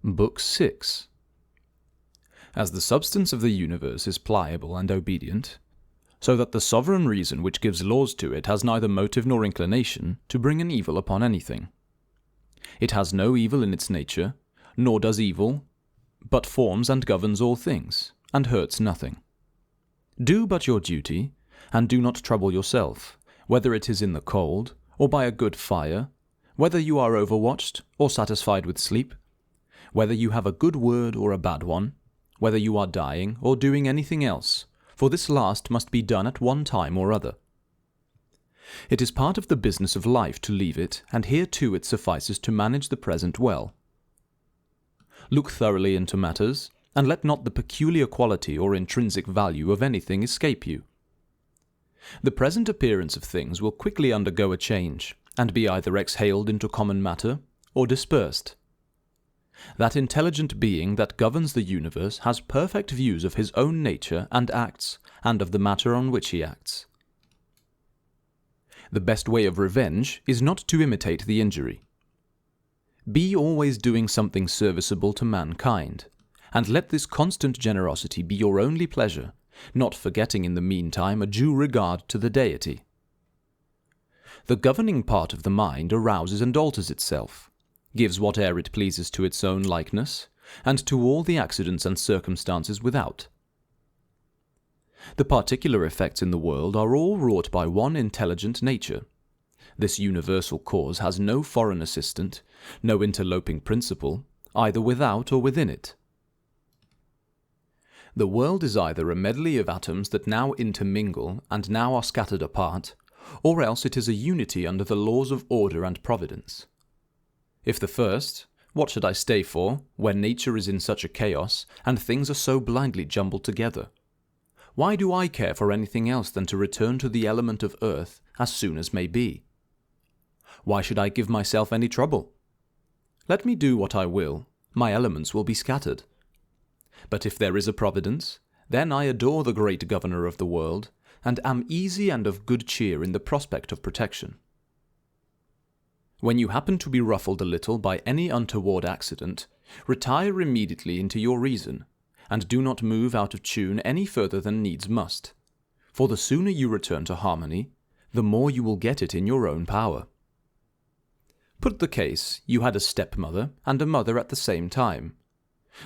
Book 6. As the substance of the universe is pliable and obedient, so that the sovereign reason which gives laws to it has neither motive nor inclination to bring an evil upon anything. It has no evil in its nature, nor does evil, but forms and governs all things, and hurts nothing. Do but your duty, and do not trouble yourself, whether it is in the cold, or by a good fire, whether you are overwatched, or satisfied with sleep, whether you have a good word or a bad one, whether you are dying or doing anything else, for this last must be done at one time or other. It is part of the business of life to leave it, and here too it suffices to manage the present well. Look thoroughly into matters, and let not the peculiar quality or intrinsic value of anything escape you. The present appearance of things will quickly undergo a change, and be either exhaled into common matter, or dispersed. That intelligent being that governs the universe has perfect views of his own nature and acts, and of the matter on which he acts. The best way of revenge is not to imitate the injury. Be always doing something serviceable to mankind, and let this constant generosity be your only pleasure, not forgetting in the meantime a due regard to the deity. The governing part of the mind arouses and alters itself, gives whate'er it pleases to its own likeness, and to all the accidents and circumstances without. The particular effects in the world are all wrought by one intelligent nature. This universal cause has no foreign assistant, no interloping principle, either without or within it. The world is either a medley of atoms that now intermingle and now are scattered apart, or else it is a unity under the laws of order and providence. If the first, what should I stay for, when nature is in such a chaos, and things are so blindly jumbled together? Why do I care for anything else than to return to the element of earth as soon as may be? Why should I give myself any trouble? Let me do what I will, my elements will be scattered. But if there is a providence, then I adore the great governor of the world, and am easy and of good cheer in the prospect of protection. When you happen to be ruffled a little by any untoward accident, retire immediately into your reason, and do not move out of tune any further than needs must, for the sooner you return to harmony, the more you will get it in your own power. Put the case you had a stepmother and a mother at the same time.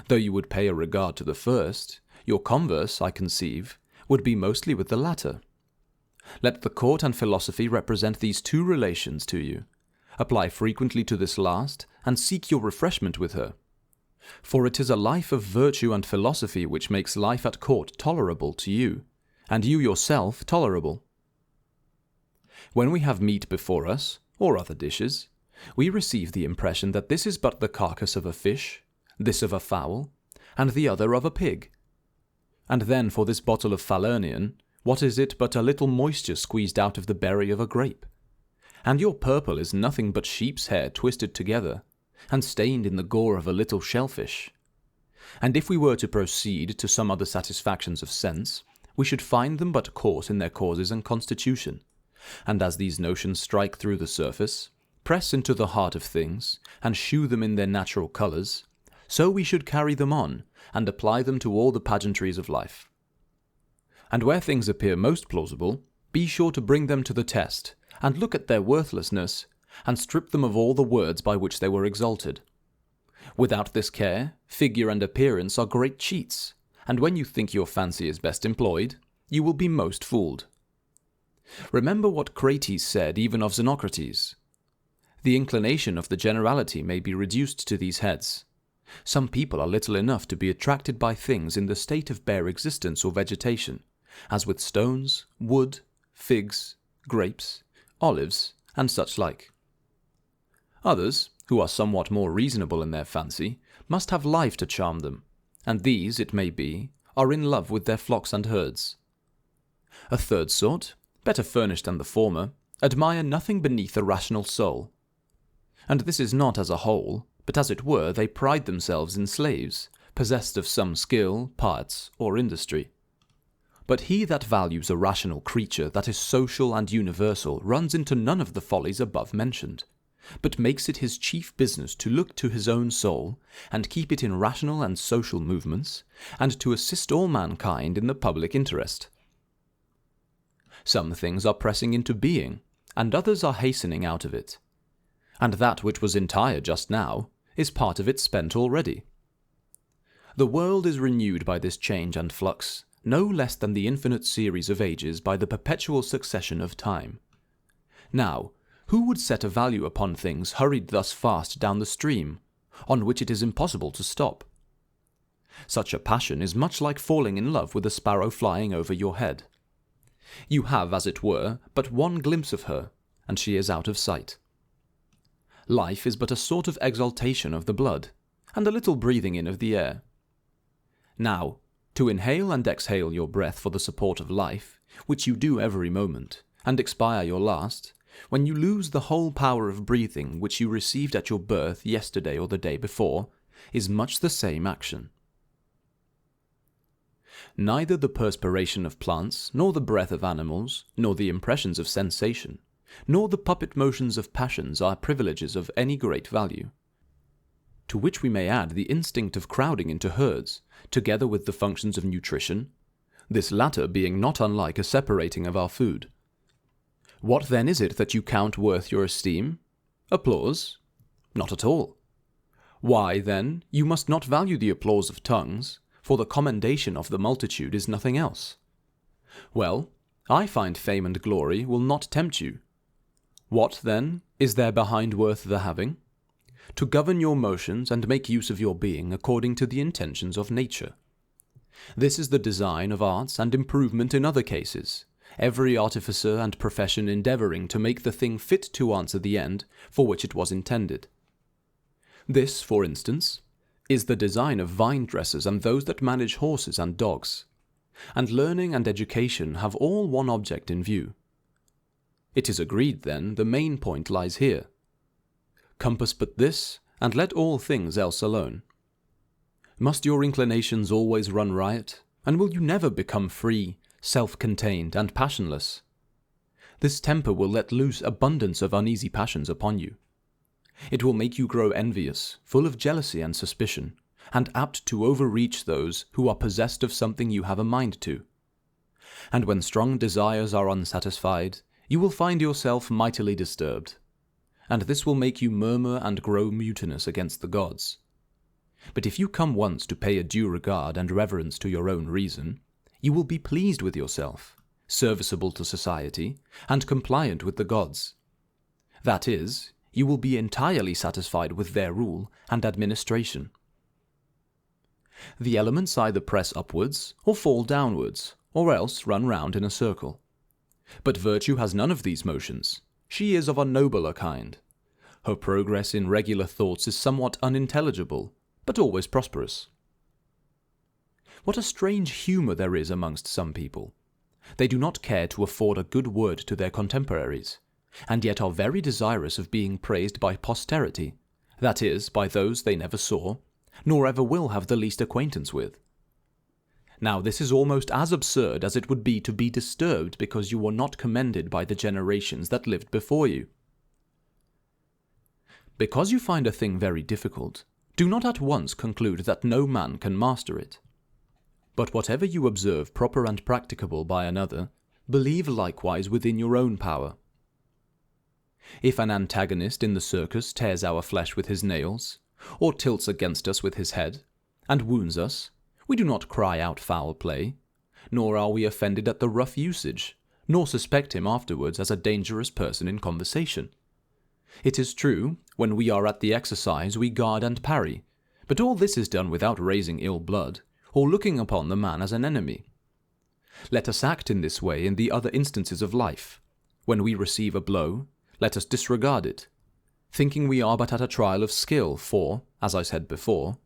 Though you would pay a regard to the first, your converse, I conceive, would be mostly with the latter. Let the court and philosophy represent these two relations to you. Apply frequently to this last, and seek your refreshment with her. For it is a life of virtue and philosophy which makes life at court tolerable to you, and you yourself tolerable. When we have meat before us, or other dishes, we receive the impression that this is but the carcass of a fish, this of a fowl, and the other of a pig. And then for this bottle of Falernian, what is it but a little moisture squeezed out of the berry of a grape? And your purple is nothing but sheep's hair twisted together, and stained in the gore of a little shellfish. And if we were to proceed to some other satisfactions of sense, we should find them but coarse in their causes and constitution, and as these notions strike through the surface, press into the heart of things, and shew them in their natural colours, so we should carry them on, and apply them to all the pageantries of life. And where things appear most plausible, be sure to bring them to the test, and look at their worthlessness, and strip them of all the words by which they were exalted. Without this care, figure and appearance are great cheats, and when you think your fancy is best employed, you will be most fooled. Remember what Crates said even of Xenocrates. The inclination of the generality may be reduced to these heads. Some people are little enough to be attracted by things in the state of bare existence or vegetation, as with stones, wood, figs, grapes, olives, and such like. Others, who are somewhat more reasonable in their fancy, must have life to charm them, and these, it may be, are in love with their flocks and herds. A third sort, better furnished than the former, admire nothing beneath a rational soul. And this is not as a whole, but as it were they pride themselves in slaves, possessed of some skill, parts, or industry. But he that values a rational creature that is social and universal runs into none of the follies above mentioned, but makes it his chief business to look to his own soul, and keep it in rational and social movements, and to assist all mankind in the public interest. Some things are pressing into being, and others are hastening out of it. And that which was entire just now is part of it spent already. The world is renewed by this change and flux, no less than the infinite series of ages by the perpetual succession of time. Now, who would set a value upon things hurried thus fast down the stream, on which it is impossible to stop? Such a passion is much like falling in love with a sparrow flying over your head. You have, as it were, but one glimpse of her, and she is out of sight. Life is but a sort of exaltation of the blood, and a little breathing in of the air. Now, to inhale and exhale your breath for the support of life, which you do every moment, and expire your last, when you lose the whole power of breathing which you received at your birth yesterday or the day before, is much the same action. Neither the perspiration of plants, nor the breath of animals, nor the impressions of sensation, nor the puppet motions of passions are privileges of any great value. To which we may add the instinct of crowding into herds, together with the functions of nutrition, this latter being not unlike a separating of our food. What then is it that you count worth your esteem? Applause? Not at all. Why, then, you must not value the applause of tongues, for the commendation of the multitude is nothing else. Well, I find fame and glory will not tempt you. What, then, is there behind worth the having? To govern your motions and make use of your being according to the intentions of nature. This is the design of arts and improvement in other cases, every artificer and profession endeavouring to make the thing fit to answer the end for which it was intended. This, for instance, is the design of vine dressers and those that manage horses and dogs, and learning and education have all one object in view. It is agreed, then, the main point lies here. Compass but this, and let all things else alone. Must your inclinations always run riot, and will you never become free, self-contained, and passionless? This temper will let loose abundance of uneasy passions upon you. It will make you grow envious, full of jealousy and suspicion, and apt to overreach those who are possessed of something you have a mind to. And when strong desires are unsatisfied, you will find yourself mightily disturbed, and this will make you murmur and grow mutinous against the gods. But if you come once to pay a due regard and reverence to your own reason, you will be pleased with yourself, serviceable to society, and compliant with the gods. That is, you will be entirely satisfied with their rule and administration. The elements either press upwards or fall downwards, or else run round in a circle. But virtue has none of these motions. She is of a nobler kind. Her progress in regular thoughts is somewhat unintelligible, but always prosperous. What a strange humour there is amongst some people! They do not care to afford a good word to their contemporaries, and yet are very desirous of being praised by posterity, that is, by those they never saw, nor ever will have the least acquaintance with. Now this is almost as absurd as it would be to be disturbed because you were not commended by the generations that lived before you. Because you find a thing very difficult, do not at once conclude that no man can master it. But whatever you observe proper and practicable by another, believe likewise within your own power. If an antagonist in the circus tears our flesh with his nails, or tilts against us with his head, and wounds us, we do not cry out foul play, nor are we offended at the rough usage, nor suspect him afterwards as a dangerous person in conversation. It is true, when we are at the exercise we guard and parry, but all this is done without raising ill blood, or looking upon the man as an enemy. Let us act in this way in the other instances of life. When we receive a blow, let us disregard it, thinking we are but at a trial of skill, for, as I said before,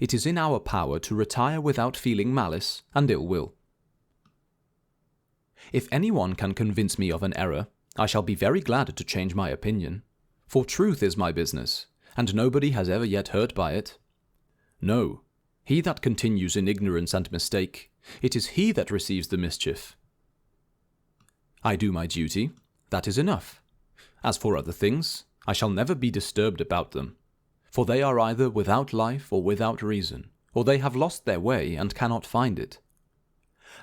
it is in our power to retire without feeling malice and ill will. If anyone can convince me of an error, I shall be very glad to change my opinion, for truth is my business, and nobody has ever yet hurt by it. No, he that continues in ignorance and mistake, it is he that receives the mischief. I do my duty, that is enough. As for other things, I shall never be disturbed about them, for they are either without life or without reason, or they have lost their way and cannot find it.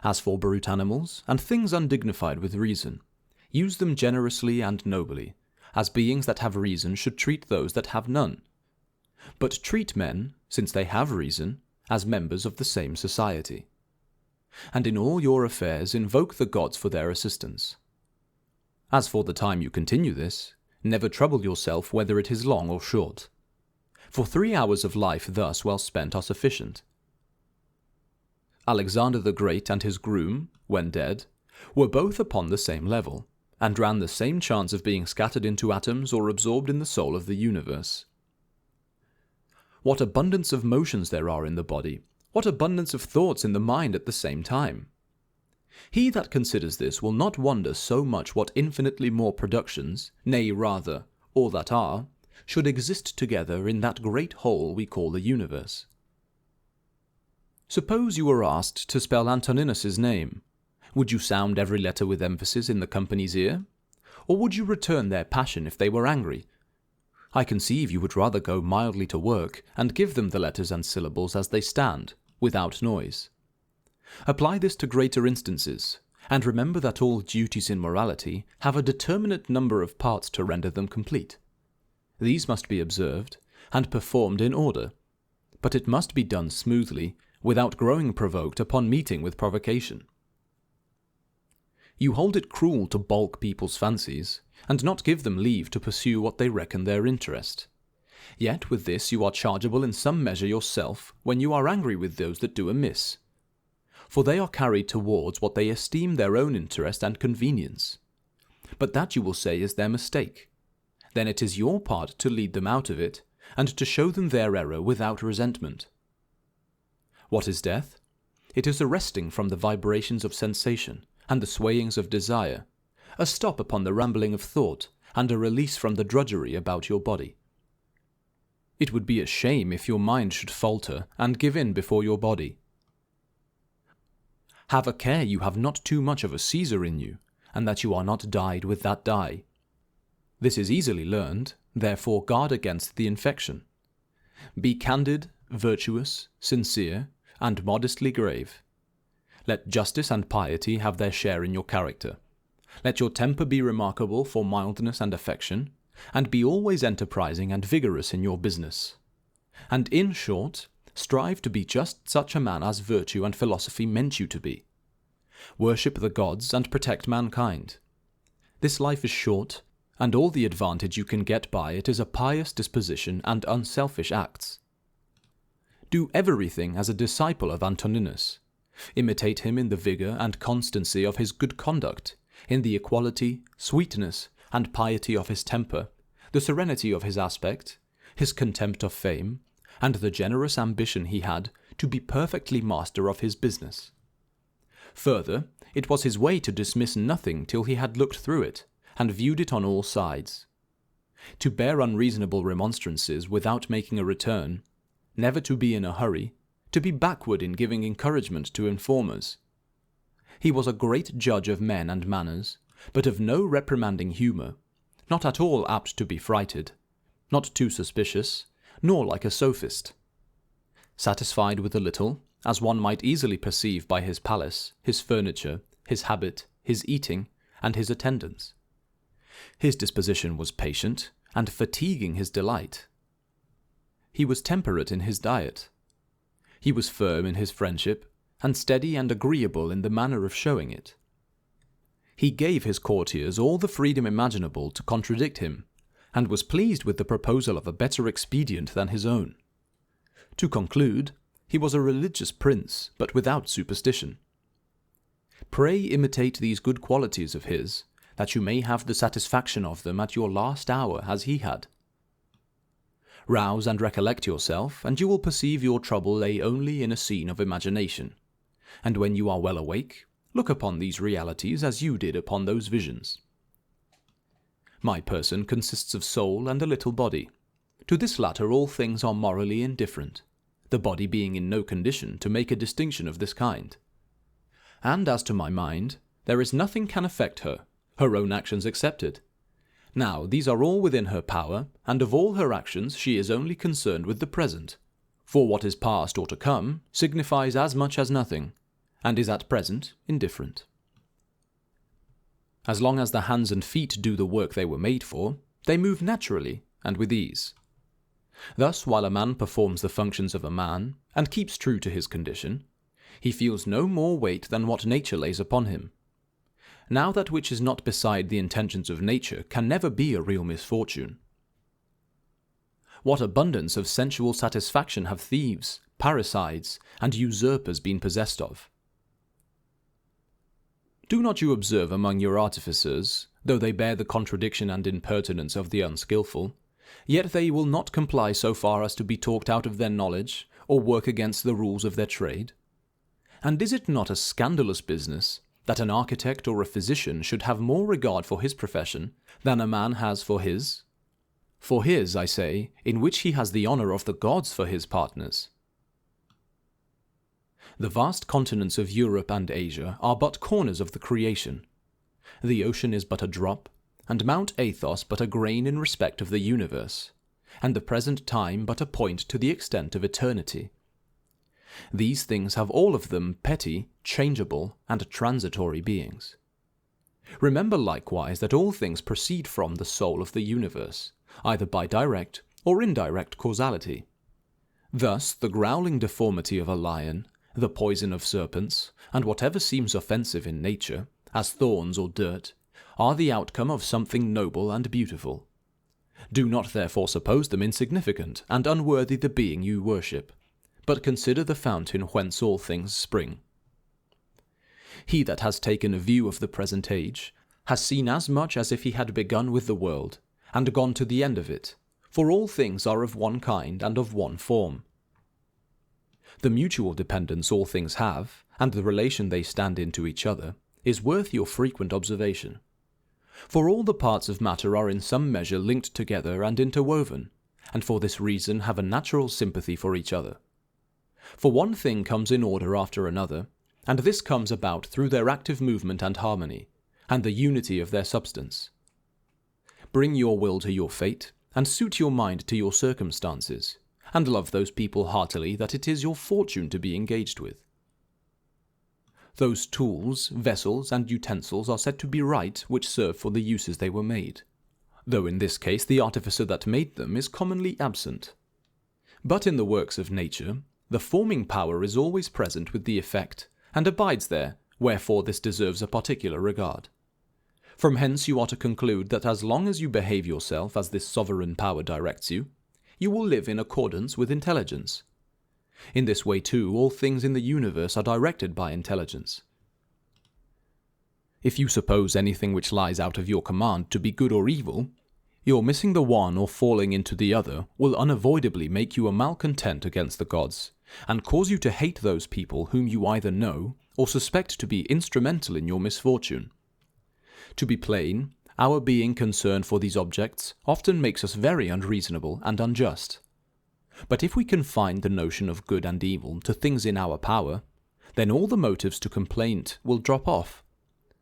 As for brute animals, and things undignified with reason, use them generously and nobly, as beings that have reason should treat those that have none. But treat men, since they have reason, as members of the same society. And in all your affairs invoke the gods for their assistance. As for the time you continue this, never trouble yourself whether it is long or short. For 3 hours of life thus well spent are sufficient. Alexander the Great and his groom, when dead, were both upon the same level, and ran the same chance of being scattered into atoms or absorbed in the soul of the universe. What abundance of motions there are in the body, what abundance of thoughts in the mind at the same time! He that considers this will not wonder so much what infinitely more productions, nay rather, all that are, should exist together in that great whole we call the universe. Suppose you were asked to spell Antoninus's name. Would you sound every letter with emphasis in the company's ear? Or would you return their passion if they were angry? I conceive you would rather go mildly to work and give them the letters and syllables as they stand, without noise. Apply this to greater instances, and remember that all duties in morality have a determinate number of parts to render them complete. These must be observed and performed in order, but it must be done smoothly, without growing provoked upon meeting with provocation. You hold it cruel to balk people's fancies, and not give them leave to pursue what they reckon their interest. Yet with this you are chargeable in some measure yourself when you are angry with those that do amiss. For they are carried towards what they esteem their own interest and convenience. But that you will say is their mistake. Then it is your part to lead them out of it, and to show them their error without resentment. What is death? It is a resting from the vibrations of sensation and the swayings of desire, a stop upon the rambling of thought, and a release from the drudgery about your body. It would be a shame if your mind should falter and give in before your body. Have a care you have not too much of a Caesar in you, and that you are not dyed with that dye. This is easily learned, therefore guard against the infection. Be candid, virtuous, sincere, and modestly grave. Let justice and piety have their share in your character. Let your temper be remarkable for mildness and affection, and be always enterprising and vigorous in your business. And in short, strive to be just such a man as virtue and philosophy meant you to be. Worship the gods and protect mankind. This life is short, and all the advantage you can get by it is a pious disposition and unselfish acts. Do everything as a disciple of Antoninus. Imitate him in the vigour and constancy of his good conduct, in the equality, sweetness, and piety of his temper, the serenity of his aspect, his contempt of fame, and the generous ambition he had to be perfectly master of his business. Further, it was his way to dismiss nothing till he had looked through it, and viewed it on all sides. To bear unreasonable remonstrances without making a return, never to be in a hurry, to be backward in giving encouragement to informers. He was a great judge of men and manners, but of no reprimanding humour, not at all apt to be frighted, not too suspicious, nor like a sophist. Satisfied with a little, as one might easily perceive by his palace, his furniture, his habit, his eating, and his attendance. His disposition was patient, and fatiguing his delight. He was temperate in his diet. He was firm in his friendship, and steady and agreeable in the manner of showing it. He gave his courtiers all the freedom imaginable to contradict him, and was pleased with the proposal of a better expedient than his own. To conclude, he was a religious prince, but without superstition. Pray imitate these good qualities of his, that you may have the satisfaction of them at your last hour as he had. Rouse and recollect yourself, and you will perceive your trouble lay only in a scene of imagination. And when you are well awake, look upon these realities as you did upon those visions. My person consists of soul and a little body. To this latter all things are morally indifferent, the body being in no condition to make a distinction of this kind. And as to my mind, there is nothing can affect her, her own actions excepted. Now, these are all within her power, and of all her actions she is only concerned with the present. For what is past or to come signifies as much as nothing, and is at present indifferent. As long as the hands and feet do the work they were made for, they move naturally and with ease. Thus, while a man performs the functions of a man, and keeps true to his condition, he feels no more weight than what nature lays upon him. Now that which is not beside the intentions of nature can never be a real misfortune. What abundance of sensual satisfaction have thieves, parricides, and usurpers been possessed of? Do not you observe among your artificers, though they bear the contradiction and impertinence of the unskilful, yet they will not comply so far as to be talked out of their knowledge, or work against the rules of their trade? And is it not a scandalous business that an architect or a physician should have more regard for his profession than a man has for his? For his, I say, in which he has the honour of the gods for his partners. The vast continents of Europe and Asia are but corners of the creation. The ocean is but a drop, and Mount Athos but a grain in respect of the universe, and the present time but a point to the extent of eternity. These things have all of them petty, changeable, and transitory beings. Remember likewise that all things proceed from the soul of the universe, either by direct or indirect causality. Thus the growling deformity of a lion, the poison of serpents, and whatever seems offensive in nature, as thorns or dirt, are the outcome of something noble and beautiful. Do not therefore suppose them insignificant and unworthy the being you worship, but consider the fountain whence all things spring. He that has taken a view of the present age has seen as much as if he had begun with the world, and gone to the end of it, for all things are of one kind and of one form. The mutual dependence all things have, and the relation they stand in to each other, is worth your frequent observation. For all the parts of matter are in some measure linked together and interwoven, and for this reason have a natural sympathy for each other. For one thing comes in order after another, and this comes about through their active movement and harmony, and the unity of their substance. Bring your will to your fate, and suit your mind to your circumstances, and love those people heartily that it is your fortune to be engaged with. Those tools, vessels, and utensils are said to be right which serve for the uses they were made, though in this case the artificer that made them is commonly absent. But in the works of nature, the forming power is always present with the effect, and abides there, wherefore this deserves a particular regard. From hence you are to conclude that as long as you behave yourself as this sovereign power directs you, you will live in accordance with intelligence. In this way too all things in the universe are directed by intelligence. If you suppose anything which lies out of your command to be good or evil, your missing the one or falling into the other will unavoidably make you a malcontent against the gods, and cause you to hate those people whom you either know or suspect to be instrumental in your misfortune. To be plain, our being concerned for these objects often makes us very unreasonable and unjust. But if we confine the notion of good and evil to things in our power, then all the motives to complaint will drop off.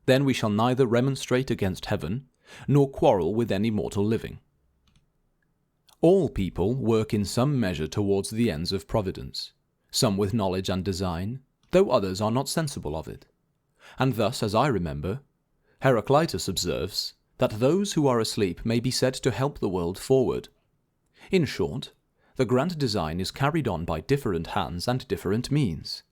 Then we shall neither remonstrate against heaven, nor quarrel with any mortal living. All people work in some measure towards the ends of providence, some with knowledge and design, though others are not sensible of it. And thus, as I remember, Heraclitus observes that those who are asleep may be said to help the world forward. In short, the grand design is carried on by different hands and different means.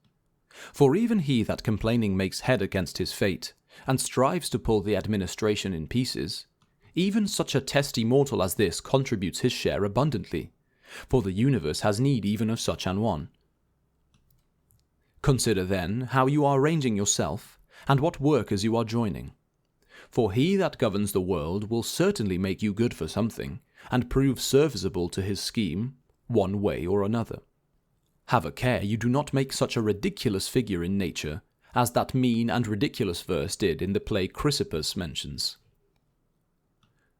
For even he that complaining makes head against his fate, and strives to pull the administration in pieces, even such a testy mortal as this contributes his share abundantly, for the universe has need even of such an one. Consider then how you are arranging yourself, and what workers you are joining. For he that governs the world will certainly make you good for something, and prove serviceable to his scheme, one way or another. Have a care you do not make such a ridiculous figure in nature as that mean and ridiculous verse did in the play Chrysippus mentions.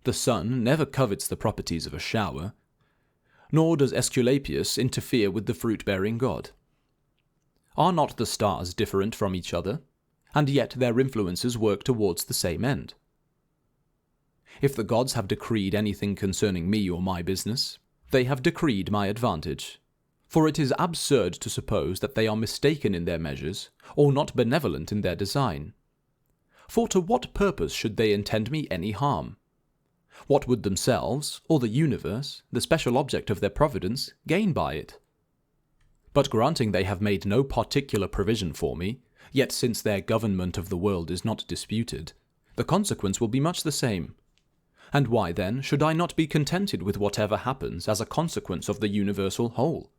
The sun never covets the properties of a shower, nor does Aesculapius interfere with the fruit-bearing god. Are not the stars different from each other, and yet their influences work towards the same end? If the gods have decreed anything concerning me or my business, they have decreed my advantage. For it is absurd to suppose that they are mistaken in their measures, or not benevolent in their design. For to what purpose should they intend me any harm? What would themselves, or the universe, the special object of their providence, gain by it? But granting they have made no particular provision for me, yet since their government of the world is not disputed, the consequence will be much the same. And why then should I not be contented with whatever happens as a consequence of the universal whole?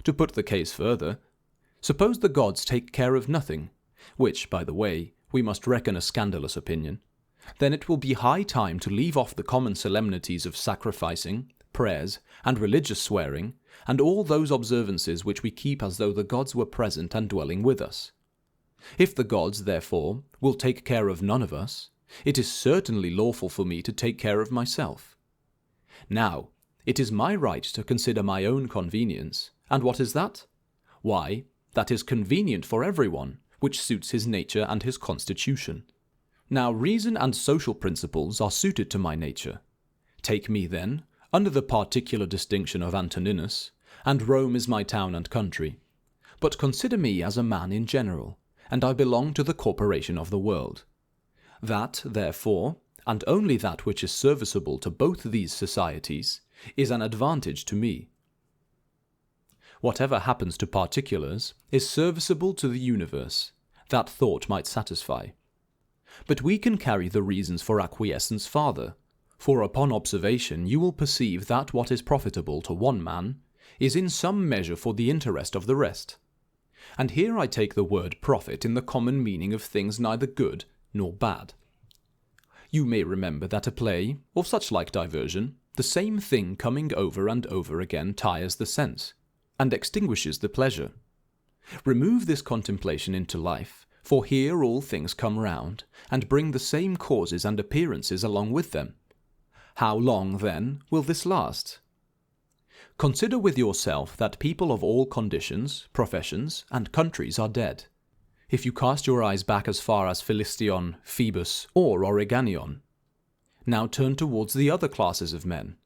To put the case further, suppose the gods take care of nothing, which, by the way, we must reckon a scandalous opinion, then it will be high time to leave off the common solemnities of sacrificing, prayers, and religious swearing, and all those observances which we keep as though the gods were present and dwelling with us. If the gods, therefore, will take care of none of us, it is certainly lawful for me to take care of myself. Now, it is my right to consider my own convenience, and what is that? Why, that is convenient for everyone, which suits his nature and his constitution. Now, reason and social principles are suited to my nature. Take me, then, under the particular distinction of Antoninus, and Rome is my town and country. But consider me as a man in general, and I belong to the corporation of the world. That, therefore, and only that which is serviceable to both these societies, is an advantage to me. Whatever happens to particulars is serviceable to the universe, that thought might satisfy. But we can carry the reasons for acquiescence farther, for upon observation you will perceive that what is profitable to one man is in some measure for the interest of the rest. And here I take the word profit in the common meaning of things neither good nor bad. You may remember that a play, or such like diversion, the same thing coming over and over again tires the sense, and extinguishes the pleasure. Remove this contemplation into life, for here all things come round, and bring the same causes and appearances along with them. How long, then, will this last? Consider with yourself that people of all conditions, professions, and countries are dead. If you cast your eyes back as far as Philistion, Phoebus, or Oreganion. Now turn towards the other classes of men,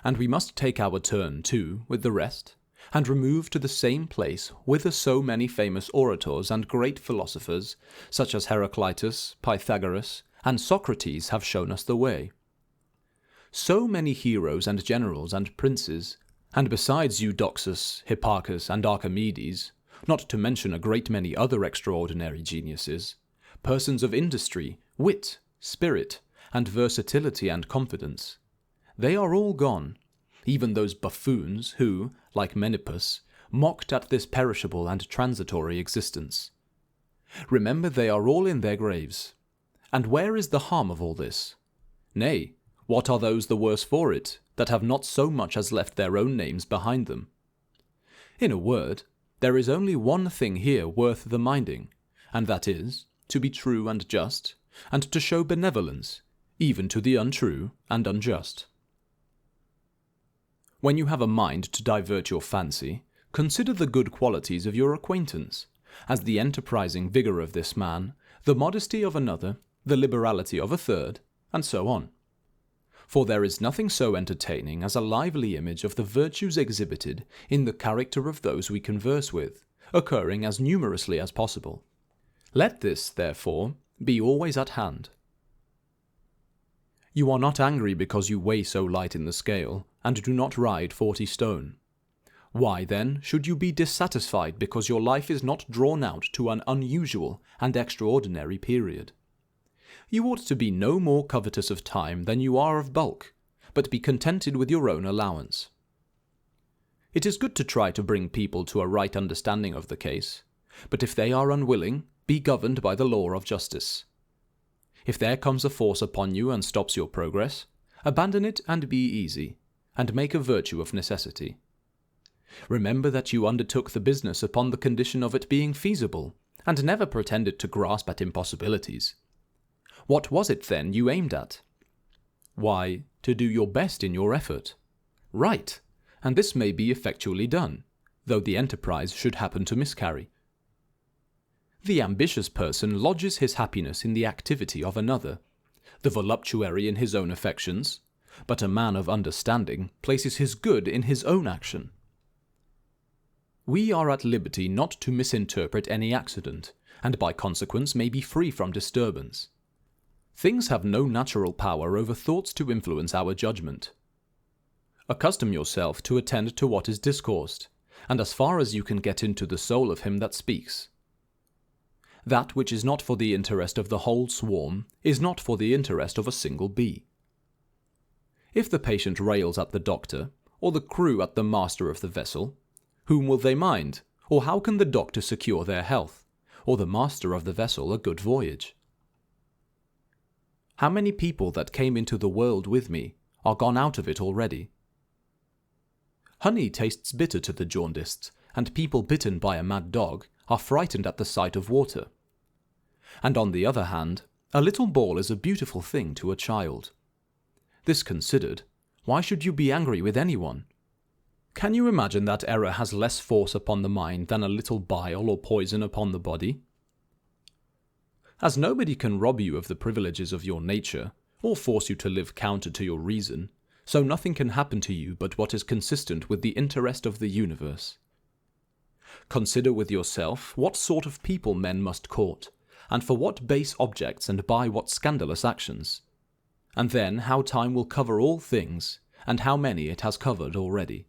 and we must take our turn, too, with the rest, and remove to the same place whither so many famous orators and great philosophers, such as Heraclitus, Pythagoras, and Socrates have shown us the way. So many heroes and generals and princes, and besides Eudoxus, Hipparchus, and Archimedes, not to mention a great many other extraordinary geniuses, persons of industry, wit, spirit, and versatility and confidence, they are all gone, even those buffoons who, like Menippus, mocked at this perishable and transitory existence. Remember they are all in their graves. And where is the harm of all this? Nay, what are those the worse for it, that have not so much as left their own names behind them? In a word, there is only one thing here worth the minding, and that is, to be true and just, and to show benevolence, even to the untrue and unjust. When you have a mind to divert your fancy, consider the good qualities of your acquaintance, as the enterprising vigour of this man, the modesty of another, the liberality of a third, and so on. For there is nothing so entertaining as a lively image of the virtues exhibited in the character of those we converse with, occurring as numerously as possible. Let this, therefore, be always at hand. You are not angry because you weigh so light in the scale, and do not ride 40 stone. Why, then, should you be dissatisfied because your life is not drawn out to an unusual and extraordinary period? You ought to be no more covetous of time than you are of bulk, but be contented with your own allowance. It is good to try to bring people to a right understanding of the case, but if they are unwilling, be governed by the law of justice. If there comes a force upon you and stops your progress, abandon it and be easy, and make a virtue of necessity. Remember that you undertook the business upon the condition of it being feasible, and never pretended to grasp at impossibilities. What was it, then, you aimed at? Why, to do your best in your effort. Right, and this may be effectually done, though the enterprise should happen to miscarry. The ambitious person lodges his happiness in the activity of another, the voluptuary in his own affections, but a man of understanding places his good in his own action. We are at liberty not to misinterpret any accident, and by consequence may be free from disturbance. Things have no natural power over thoughts to influence our judgment. Accustom yourself to attend to what is discoursed, and as far as you can get into the soul of him that speaks. That which is not for the interest of the whole swarm is not for the interest of a single bee. If the patient rails at the doctor, or the crew at the master of the vessel, whom will they mind, or how can the doctor secure their health, or the master of the vessel a good voyage? How many people that came into the world with me are gone out of it already? Honey tastes bitter to the jaundiced, and people bitten by a mad dog are frightened at the sight of water. And on the other hand, a little ball is a beautiful thing to a child. This considered, why should you be angry with anyone? Can you imagine that error has less force upon the mind than a little bile or poison upon the body? As nobody can rob you of the privileges of your nature, or force you to live counter to your reason, so nothing can happen to you but what is consistent with the interest of the universe. Consider with yourself what sort of people men must court, and for what base objects and by what scandalous actions, and then how time will cover all things, and how many it has covered already.